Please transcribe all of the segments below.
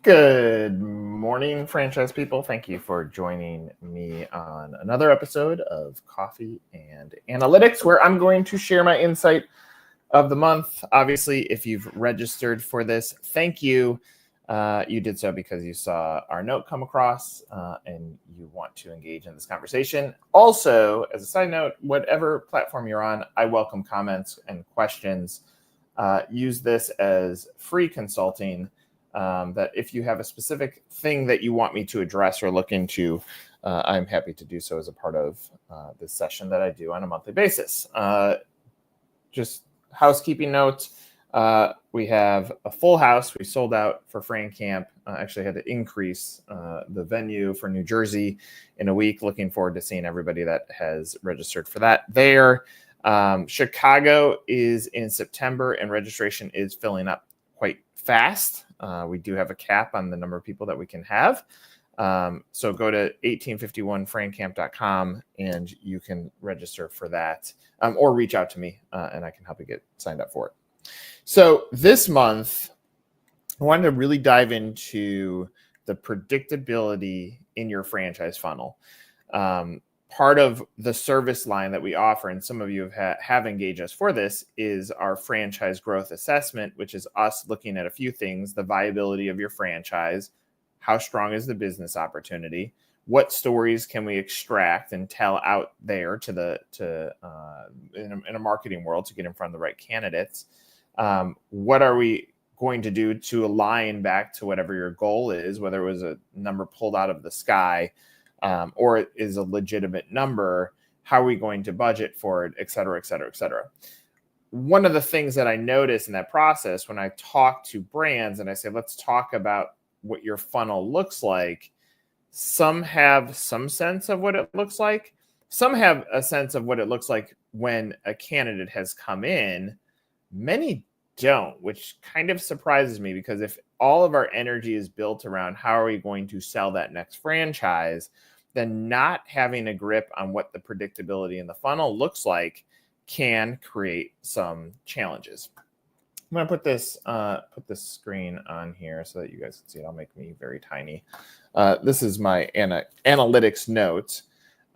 Good morning, franchise people. Thank you for joining me on another episode of Coffee and Analytics, where I'm going to share my insight of the month. Obviously, if you've registered for this, thank you. You did so because you saw our note come across and you want to engage in this conversation. Also, as a side note, whatever platform you're on, I welcome comments and questions. Use this as free consulting. That if you have a specific thing that you want me to address or look into, I'm happy to do so as a part of this session that I do on a monthly basis. Just housekeeping note, we have a full house. We sold out for Fran Camp. Actually had to increase the venue for New Jersey in a week. Looking forward to seeing everybody that has registered for that there. Chicago is in September and registration is filling up quite fast. We do have a cap on the number of people that we can have. So go to 1851francamp.com and you can register for that or reach out to me and I can help you get signed up for it. So this month, I wanted to really dive into the predictability in your franchise funnel. Part of the service line that we offer, and some of you have engaged us for this, is our franchise growth assessment, which is us looking at a few things: the viability of your franchise, how strong is the business opportunity, what stories can we extract and tell out there in a marketing world to get in front of the right candidates. What are we going to do to align back to whatever your goal is, whether it was a number pulled out of the sky, or it is a legitimate number? How are we going to budget for it, et cetera, et cetera, et cetera. One of the things that I notice in that process when I talk to brands and I say, let's talk about what your funnel looks like, some have some sense of what it looks like. Some have a sense of what it looks like when a candidate has come in. Many don't, which kind of surprises me, because if all of our energy is built around how are we going to sell that next franchise, then not having a grip on what the predictability in the funnel looks like can create some challenges. I'm going to put this screen on here so that you guys can see it. I'll make me very tiny. This is my analytics note.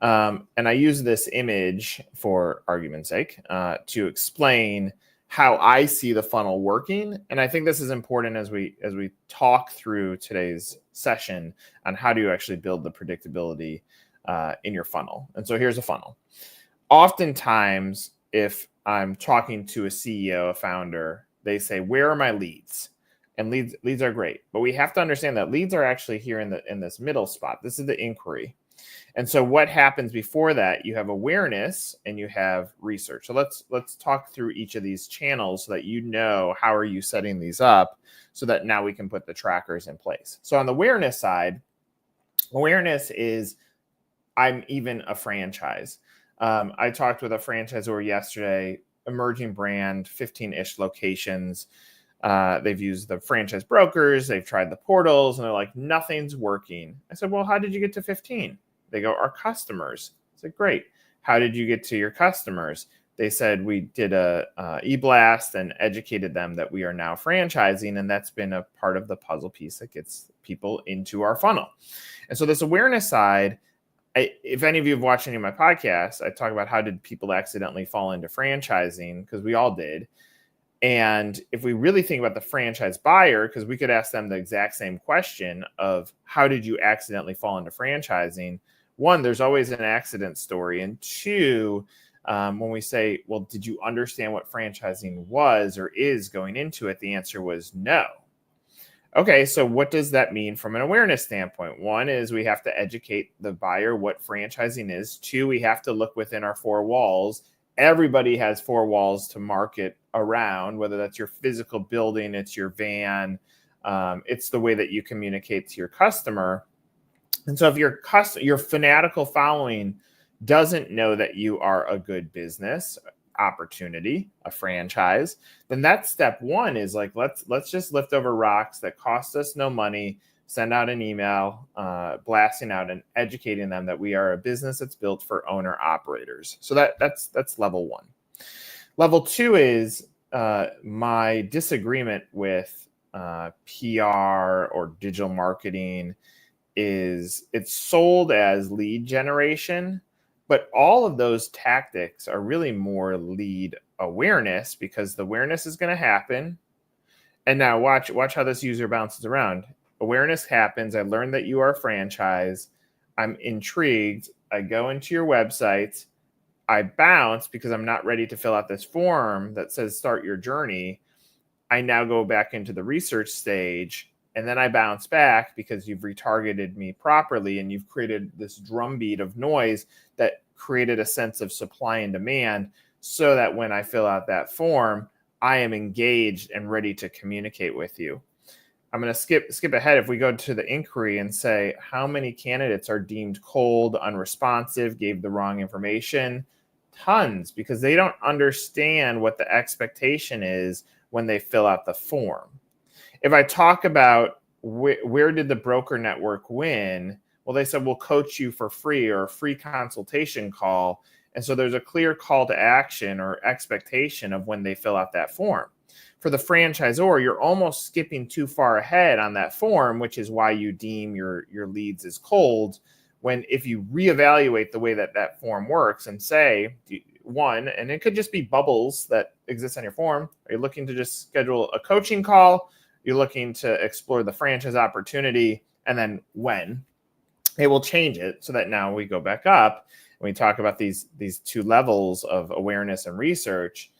And I use this image for argument's sake to explain how I see the funnel working. And I think this is important as we talk through today's session on how do you actually build the predictability in your funnel. And so here's a funnel. Oftentimes, if I'm talking to a CEO, a founder, they say, where are my leads? And leads are great, but we have to understand that leads are actually here in this middle spot. This is the inquiry. And so what happens before that? You have awareness and you have research. So let's talk through each of these channels so that you know how are you setting these up so that now we can put the trackers in place. So on the awareness side, awareness is I'm even a franchise. I talked with a franchisor yesterday, emerging brand, 15-ish locations. They've used the franchise brokers, they've tried the portals, and they're like, nothing's working. I said, well, how did you get to 15? They go, our customers. I said, great. How did you get to your customers? They said, we did a e-blast and educated them that we are now franchising. And that's been a part of the puzzle piece that gets people into our funnel. And so this awareness side, if any of you have watched any of my podcasts, I talk about how did people accidentally fall into franchising, because we all did. And if we really think about the franchise buyer, because we could ask them the exact same question of how did you accidentally fall into franchising? One, there's always an accident story. And two, when we say, well, did you understand what franchising was or is going into it? The answer was no. Okay, so what does that mean from an awareness standpoint? One is we have to educate the buyer what franchising is. Two, we have to look within our four walls. Everybody has four walls to market around, whether that's your physical building, it's your van, it's the way that you communicate to your customer. And so if your fanatical following doesn't know that you are a good business opportunity, a franchise, then that's step one is like, let's just lift over rocks that cost us no money, send out an email, blasting out and educating them that we are a business that's built for owner operators. So that's level one. Level two is my disagreement with PR or digital marketing is it's sold as lead generation, but all of those tactics are really more lead awareness, because the awareness is going to happen. And now watch how this user bounces around. Awareness happens. I learned that you are a franchise. I'm intrigued. I go into your website. I bounce because I'm not ready to fill out this form that says start your journey. I now go back into the research stage, and then I bounce back because you've retargeted me properly and you've created this drumbeat of noise that created a sense of supply and demand, so that when I fill out that form, I am engaged and ready to communicate with you. I'm going to skip ahead. If we go to the inquiry and say, how many candidates are deemed cold, unresponsive, gave the wrong information? Tons, because they don't understand what the expectation is when they fill out the form. If I talk about where did the broker network win? Well, they said, we'll coach you for free, or a free consultation call. And so there's a clear call to action or expectation of when they fill out that form. For the franchisor, you're almost skipping too far ahead on that form, which is why you deem your leads as cold. When if you reevaluate the way that that form works and say, one, and it could just be bubbles that exist on your form. Are you looking to just schedule a coaching call? You're looking to explore the franchise opportunity, and then when? It will change it so that now we go back up and we talk about these two levels of awareness and research.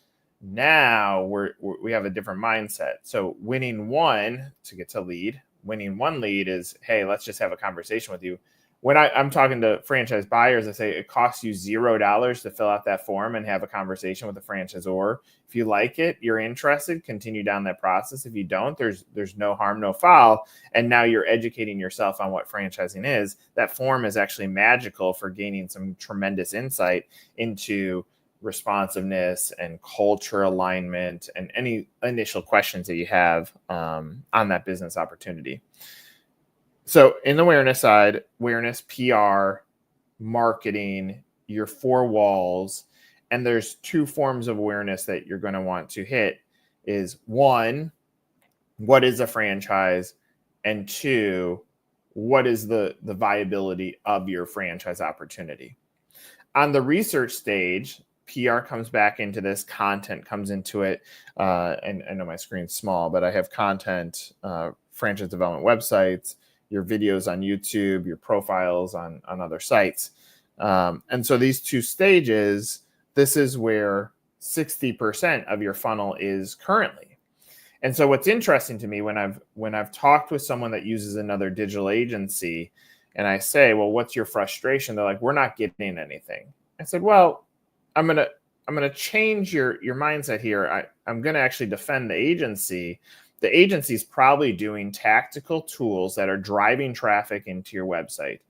Now we have a different mindset. So winning one to get to lead, winning one lead is, hey, let's just have a conversation with you. When I'm talking to franchise buyers, I say it costs you $0 to fill out that form and have a conversation with the franchisor. If you like it, you're interested, continue down that process. If you don't, there's no harm, no foul. And now you're educating yourself on what franchising is. That form is actually magical for gaining some tremendous insight into responsiveness and culture alignment and any initial questions that you have on that business opportunity. So in the awareness side, awareness, PR, marketing, your four walls, and there's two forms of awareness that you're going to want to hit is one, what is a franchise? And two, what is the viability of your franchise opportunity? On the research stage, PR comes back into this, content comes into it. And I know my screen's small, but I have content, franchise development websites, your videos on YouTube, your profiles on other sites. And so these two stages, this is where 60% of your funnel is currently. And so what's interesting to me when I've talked with someone that uses another digital agency and I say, well, what's your frustration? They're like, we're not getting anything. I said, well, I'm gonna change your mindset here. I'm gonna actually defend the agency. The agency is probably doing tactical tools that are driving traffic into your website.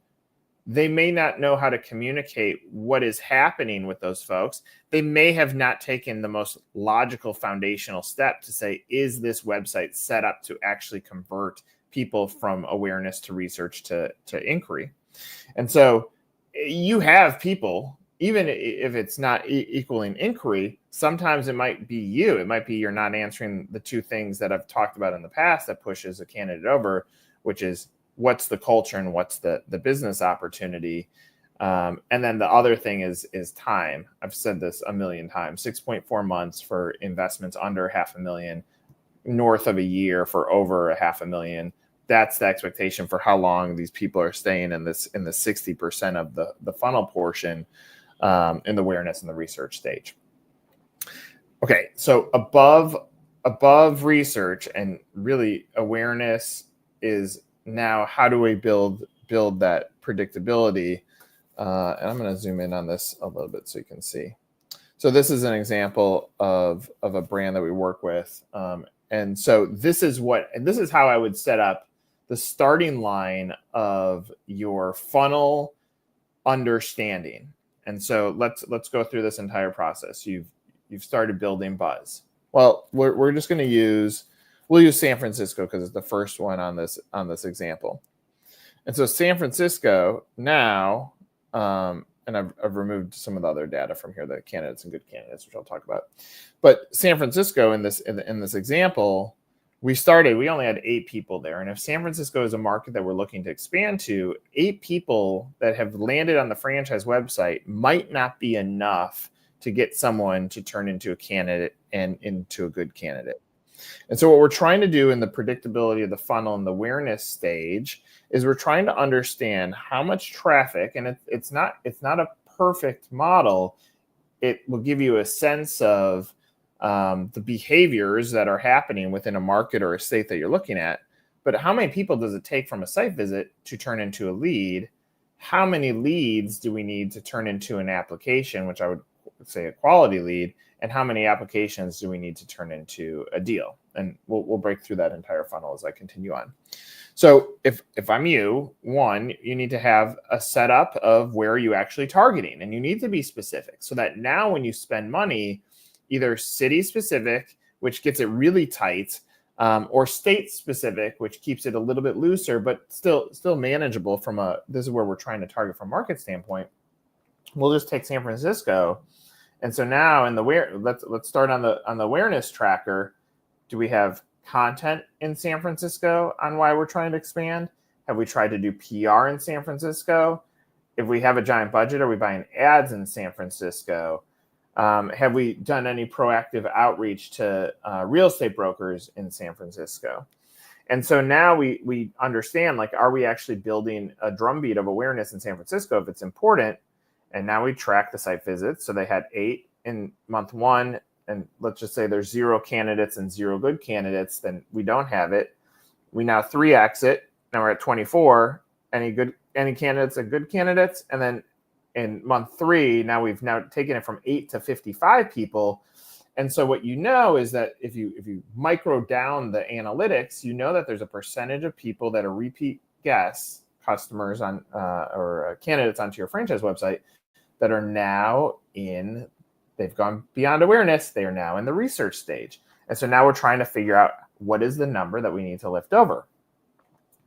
They may not know how to communicate what is happening with those folks. They may have not taken the most logical foundational step to say, is this website set up to actually convert people from awareness to research to inquiry? And so you have people, even if it's not equaling inquiry, sometimes it might be you. It might be you're not answering the two things that I've talked about in the past that pushes a candidate over, which is what's the culture and what's the business opportunity. And then the other thing is time. I've said this a million times, 6.4 months for investments under $500,000, north of a year for over $500,000. That's the expectation for how long these people are staying in the 60% of the funnel portion in the awareness and the research stage. Okay, so above research and really awareness is now how do we build that predictability? And I'm going to zoom in on this a little bit so you can see. So this is an example of a brand that we work with. And so this is how I would set up the starting line of your funnel understanding. And so let's go through this entire process. You've started building buzz. Well, we're just going to we'll use San Francisco because it's the first one on this example. And so San Francisco now, and I've removed some of the other data from here, the candidates and good candidates, which I'll talk about. But San Francisco in this example, we only had 8 people there. And if San Francisco is a market that we're looking to expand to, 8 people that have landed on the franchise website might not be enough to get someone to turn into a candidate and into a good candidate. And so what we're trying to do in the predictability of the funnel and the awareness stage is we're trying to understand how much traffic, and it's not a perfect model. It will give you a sense of the behaviors that are happening within a market or a state that you're looking at. But how many people does it take from a site visit to turn into a lead? How many leads do we need to turn into an application, which I would say a quality lead? And how many applications do we need to turn into a deal? And we'll break through that entire funnel as I continue on. So if I'm you, one, you need to have a setup of where are you actually targeting, and you need to be specific so that now when you spend money, either city specific, which gets it really tight, or state specific, which keeps it a little bit looser, but still manageable from this is where we're trying to target from a market standpoint. We'll just take San Francisco. And so now let's start on the awareness tracker. Do we have content in San Francisco on why we're trying to expand? Have we tried to do PR in San Francisco? If we have a giant budget, are we buying ads in San Francisco? Have we done any proactive outreach to real estate brokers in San Francisco? And so now we understand, like, are we actually building a drumbeat of awareness in San Francisco if it's important? And now we track the site visits. So they had 8 in month 1. And let's just say there's 0 candidates and 0 good candidates, then we don't have it. We now 3x it. Now we're at 24. Any candidates are good candidates. And then in month 3, now we've taken it from 8 to 55 people. And so what you know is that if you micro down the analytics, you know that there's a percentage of people that are repeat guests, customers on or candidates onto your franchise website that are now they've gone beyond awareness. They are now in the research stage. And so now we're trying to figure out what is the number that we need to lift over.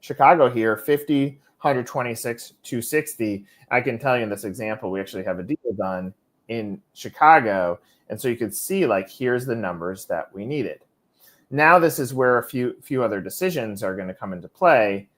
Chicago here, 50, 126, 260. I can tell you in this example, we actually have a deal done in Chicago. And so you could see, like, here's the numbers that we needed. Now this is where a few other decisions are going to come into play.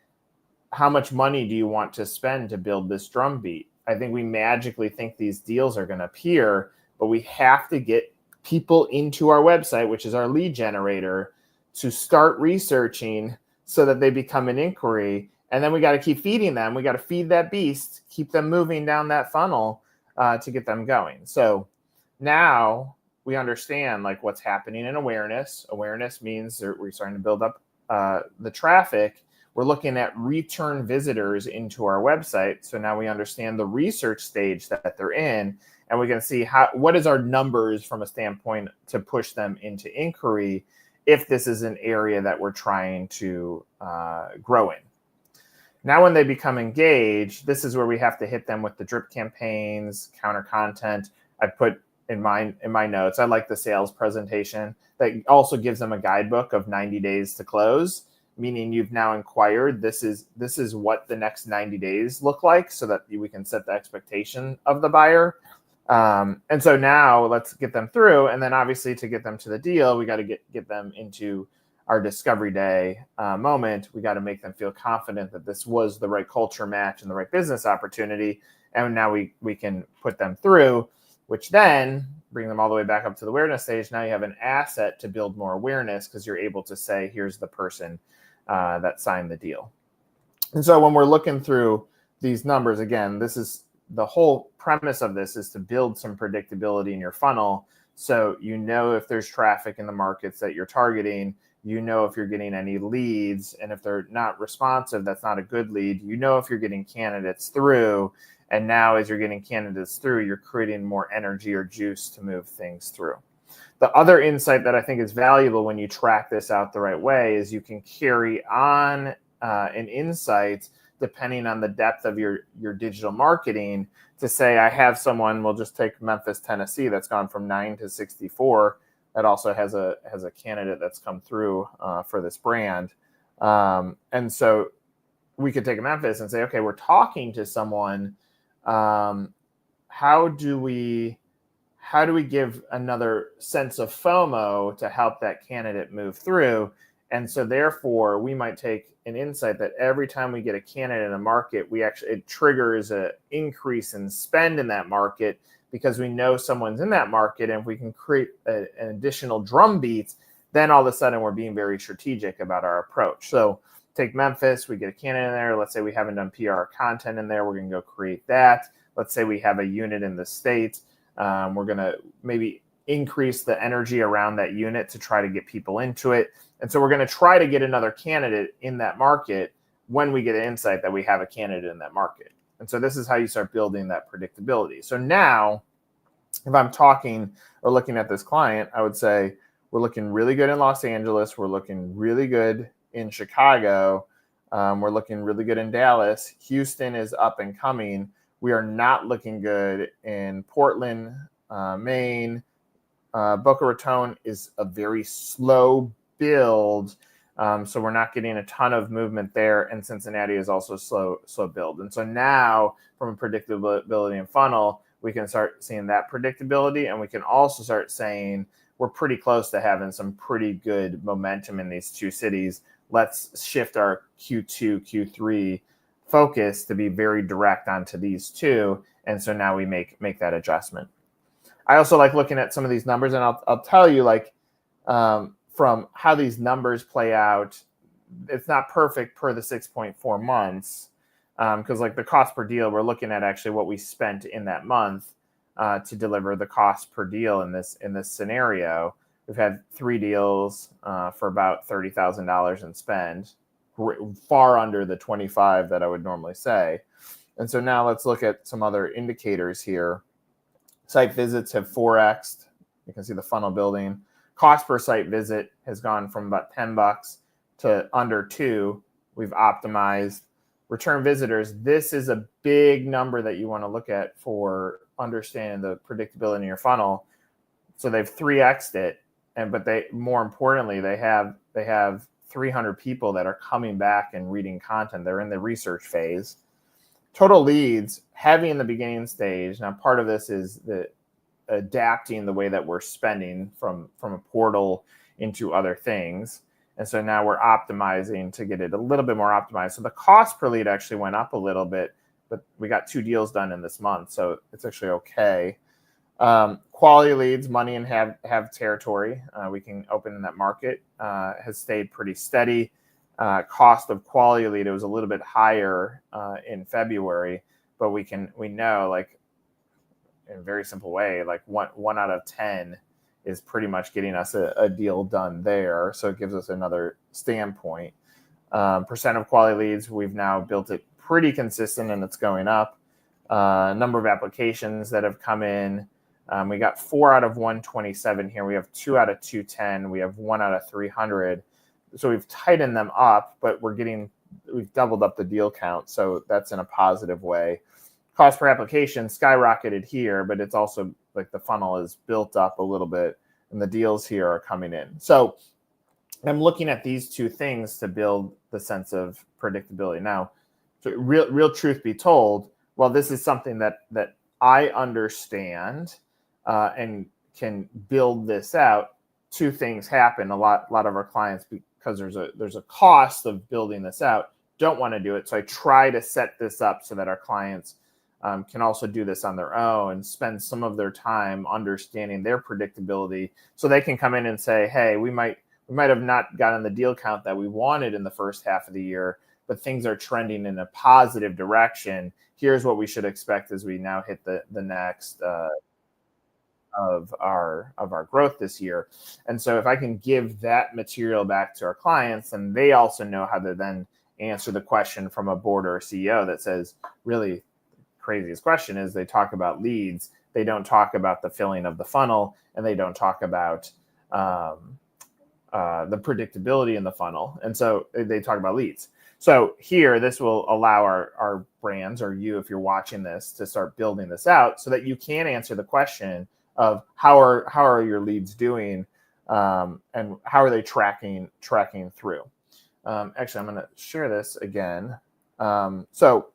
How much money do you want to spend to build this drumbeat? I think we magically think these deals are going to appear, but we have to get people into our website, which is our lead generator, to start researching so that they become an inquiry. And then we got to keep feeding them. We got to feed that beast, keep them moving down that funnel to get them going. So now we understand, like, what's happening in awareness. Awareness means we're starting to build up the traffic. We're looking at return visitors into our website. So now we understand the research stage that they're in, and we can see what is our numbers from a standpoint to push them into inquiry if this is an area that we're trying to grow in. Now, when they become engaged, this is where we have to hit them with the drip campaigns, counter content. I put in my notes, I like the sales presentation that also gives them a guidebook of 90 days to close, meaning you've now inquired. This is what the next 90 days look like so that we can set the expectation of the buyer. And so now let's get them through. And then obviously to get them to the deal, we got to get them into our discovery day moment. We got to make them feel confident that this was the right culture match and the right business opportunity. And now we can put them through, which then bring them all the way back up to the awareness stage. Now you have an asset to build more awareness because you're able to say, here's the person that signed the deal. And so when we're looking through these numbers, again, this is the whole premise of this is to build some predictability in your funnel. So you know if there's traffic in the markets that you're targeting, you know if you're getting any leads, and if they're not responsive, that's not a good lead. You know if you're getting candidates through, and now as you're getting candidates through, you're creating more energy or juice to move things through. The other insight that I think is valuable when you track this out the right way is you can carry on an insight depending on the depth of your digital marketing to say, I have someone, we'll just take Memphis, Tennessee, that's gone from 9 to 64. That also has a candidate that's come through for this brand. And so we could take Memphis and say, okay, we're talking to someone. How do we give another sense of FOMO to help that candidate move through? And so therefore, we might take an insight that every time we get a candidate in a market, it triggers an increase in spend in that market because we know someone's in that market. And if we can create an additional drumbeat, then all of a sudden we're being very strategic about our approach. So take Memphis, we get a candidate in there. Let's say we haven't done PR content in there. We're going to go create that. Let's say we have a unit in the state. We're going to maybe increase the energy around that unit to try to get people into it. And so we're going to try to get another candidate in that market when we get an insight that we have a candidate in that market. And so this is how you start building that predictability. So now, if I'm talking or looking at this client, I would say we're looking really good in Los Angeles. We're looking really good in Chicago. We're looking really good in Dallas. Houston is up and coming. We are not looking good in Portland, Maine. Boca Raton is a very slow build, so we're not getting a ton of movement there, and Cincinnati is also slow build. And so now, from a predictability and funnel, we can start seeing that predictability, and we can also start saying we're pretty close to having some pretty good momentum in these two cities. Let's shift our Q2, Q3 focus to be very direct onto these two, and so now we make that adjustment. I also like looking at some of these numbers, and I'll tell you, like, from how these numbers play out, it's not perfect per the 6.4 months, because like the cost per deal, we're looking at actually what we spent in that month to deliver the cost per deal in this scenario. We've had 3 deals for about $30,000 in spend, far under the 25 that I would normally say. And so now let's look at some other indicators here. Site visits have 4x'd. You can see the funnel building. Cost per site visit has gone from about $10 to under $2. We've optimized. Return visitors, this is a big number that you want to look at for understanding the predictability in your funnel. So they've 3x'd it, but more importantly, they have 300 people that are coming back and reading content. They're in the research phase. Total leads, heavy in the beginning stage. Now, part of this is adapting the way that we're spending from a portal into other things. And so now we're optimizing to get it a little bit more optimized. So the cost per lead actually went up a little bit, but we got 2 deals done in this month, so it's actually okay. Quality leads, money and have territory. We can open in that market, has stayed pretty steady. Cost of quality lead, it was a little bit higher in February, but we know, like, in a very simple way, like one out of 10 is pretty much getting us a deal done there. So it gives us another standpoint. Percent of quality leads, we've now built it pretty consistent, and it's going up. Number of applications that have come in. We got 4 out of 127 here. We have 2 out of 210. We have 1 out of 300. So we've tightened them up, but we've doubled up the deal count. So that's in a positive way. Cost per application skyrocketed here, but it's also like the funnel is built up a little bit and the deals here are coming in. So I'm looking at these 2 things to build the sense of predictability. Now, real truth be told, well, this is something that I understand and can build this out. 2 things happen. A lot of our clients, because there's a cost of building this out, don't want to do it. So I try to set this up so that our clients can also do this on their own, spend some of their time understanding their predictability, so they can come in and say, hey, we might have not gotten the deal count that we wanted in the first half of the year, but things are trending in a positive direction. Here's what we should expect as we now hit the next of our growth this year. And so if I can give that material back to our clients, and they also know how to then answer the question from a board or a CEO that says, really, craziest question is they talk about leads. They don't talk about the filling of the funnel, and they don't talk about the predictability in the funnel. And so they talk about leads. So here, this will allow our brands, or you, if you're watching this, to start building this out so that you can answer the question of how are your leads doing, and how are they tracking through. Actually, I'm going to share this again. So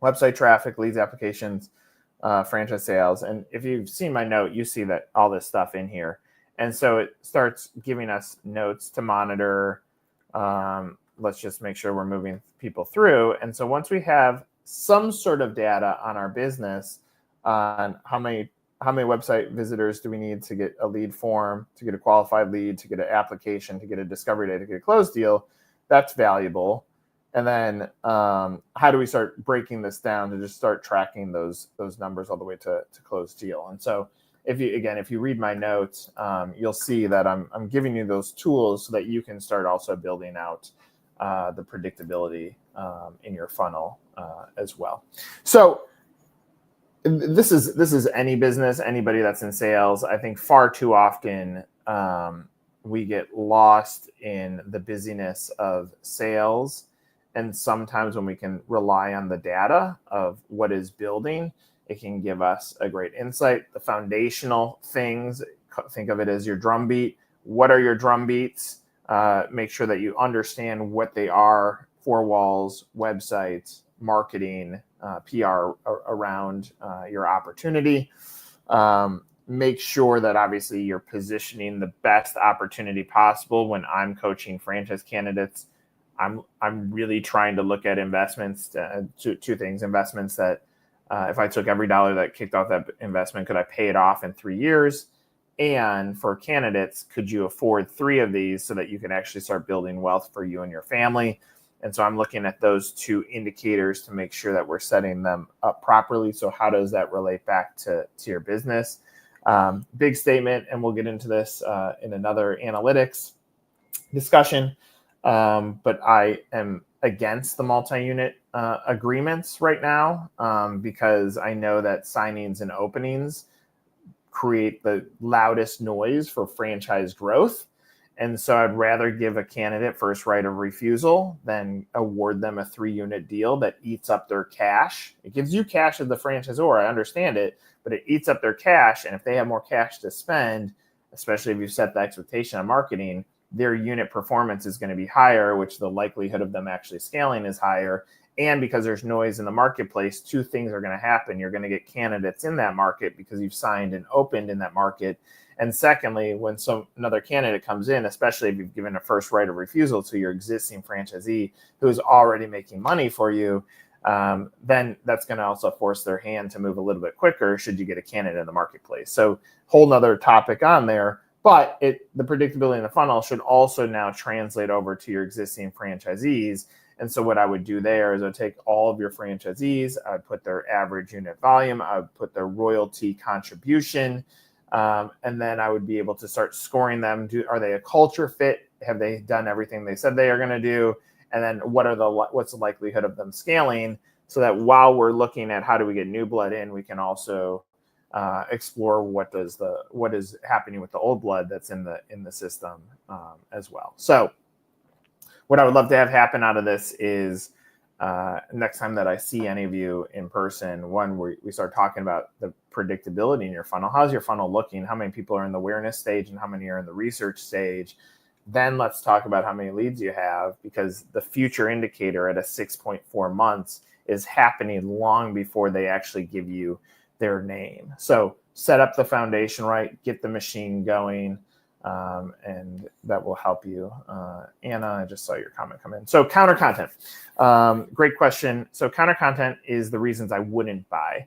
website traffic, leads, applications, franchise sales. And if you've seen my note, you see that all this stuff in here. And so it starts giving us notes to monitor, Let's just make sure we're moving people through. And so once we have some sort of data on our business on how many website visitors do we need to get a lead form, to get a qualified lead, to get an application, to get a discovery day, to get a closed deal, that's valuable. And then how do we start breaking this down to just start tracking those numbers all the way to close deal? And so if you read my notes, you'll see that I'm giving you those tools so that you can start also building out the predictability in your funnel as well. So this is any business, anybody that's in sales. I think far too often we get lost in the busyness of sales. And sometimes when we can rely on the data of what is building, it can give us a great insight. The foundational things, think of it as your drumbeat. What are your drumbeats? Make sure that you understand what they are: 4 walls, websites, marketing, PR around your opportunity. Make sure that obviously you're positioning the best opportunity possible. When I'm coaching franchise candidates, I'm really trying to look at investments, two things: investments that if I took every dollar that kicked off that investment, could I pay it off in 3 years? And for candidates, could you afford 3 of these so that you can actually start building wealth for you and your family? And so I'm looking at those 2 indicators to make sure that we're setting them up properly. So how does that relate back to your business? Big statement, and we'll get into this in another analytics discussion. But I am against the multi-unit agreements right now because I know that signings and openings create the loudest noise for franchise growth. And so I'd rather give a candidate first right of refusal than award them a 3-unit deal that eats up their cash. It gives you cash as the franchisor, I understand it, but it eats up their cash. And if they have more cash to spend, especially if you set the expectation on marketing, their unit performance is going to be higher, which the likelihood of them actually scaling is higher. And because there's noise in the marketplace, 2 things are going to happen. You're going to get candidates in that market because you've signed and opened in that market. And secondly, when another candidate comes in, especially if you've given a first right of refusal to your existing franchisee who is already making money for you, then that's going to also force their hand to move a little bit quicker should you get a candidate in the marketplace. So whole nother topic on there. But the predictability in the funnel should also now translate over to your existing franchisees. And so what I would do there is I'd take all of your franchisees, I'd put their average unit volume, I would put their royalty contribution, and then I would be able to start scoring them. Are they a culture fit? Have they done everything they said they are going to do? And then what's the likelihood of them scaling? So that while we're looking at how do we get new blood in, we can also explore what is happening with the old blood that's in the system as well. So what I would love to have happen out of this is next time that I see any of you in person, we start talking about the predictability in your funnel. How's your funnel looking? How many people are in the awareness stage and how many are in the research stage? Then let's talk about how many leads you have, because the future indicator at a 6.4 months is happening long before they actually give you their name. So set up the foundation right, get the machine going, and that will help you. Anna, I just saw your comment come in. So counter content, great question. So counter content is the reasons I wouldn't buy.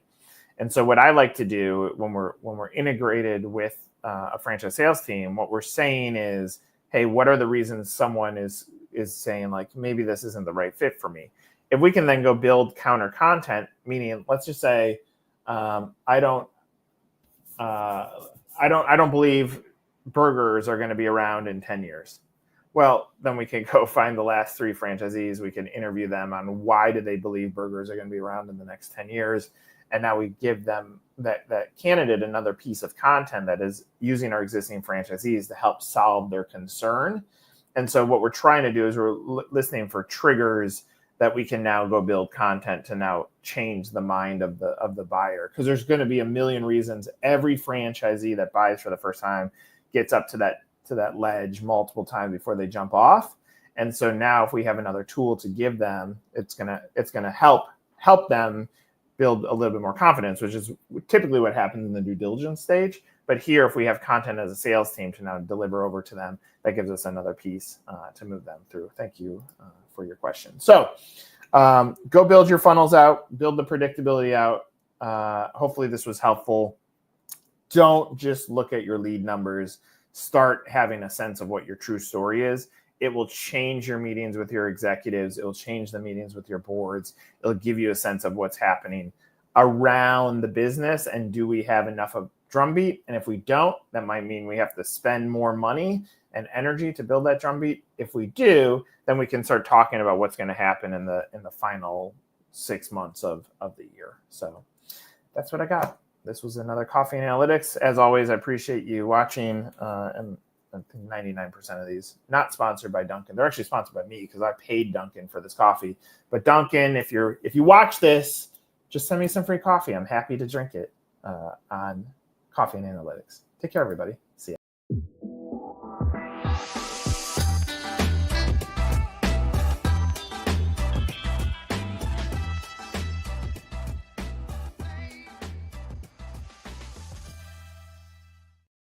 And so what I like to do when we're integrated with a franchise sales team, what we're saying is, hey, what are the reasons someone is saying like, maybe this isn't the right fit for me? If we can then go build counter content, meaning let's just say, I don't believe burgers are going to be around in 10 years. Well, then we can go find the last 3 franchisees. We can interview them on why do they believe burgers are going to be around in the next 10 years. And now we give them that candidate another piece of content that is using our existing franchisees to help solve their concern. And so what we're trying to do is we're listening for triggers that we can now go build content to now change the mind of the buyer. Because there's going to be a million reasons. Every franchisee that buys for the first time gets up to that ledge multiple times before they jump off. And so now if we have another tool to give them, it's gonna help them build a little bit more confidence, which is typically what happens in the due diligence stage. But here, if we have content as a sales team to now deliver over to them, that gives us another piece to move them through. Thank you for your question. So go build your funnels out, build the predictability out. Hopefully this was helpful. Don't just look at your lead numbers. Start having a sense of what your true story is. It will change your meetings with your executives. It will change the meetings with your boards. It'll give you a sense of what's happening around the business. And do we have enough of Drumbeat? And if we don't, that might mean we have to spend more money and energy to build that Drumbeat. If we do, then we can start talking about what's going to happen in the final 6 months of the year. So that's what I got. This was another Coffee and Analytics. As always, I appreciate you watching. And I think 99% of these not sponsored by Dunkin'. They're actually sponsored by me because I paid Dunkin' for this coffee. But Dunkin', if you watch this, just send me some free coffee. I'm happy to drink it on Coffee and Analytics. Take care, everybody. See ya.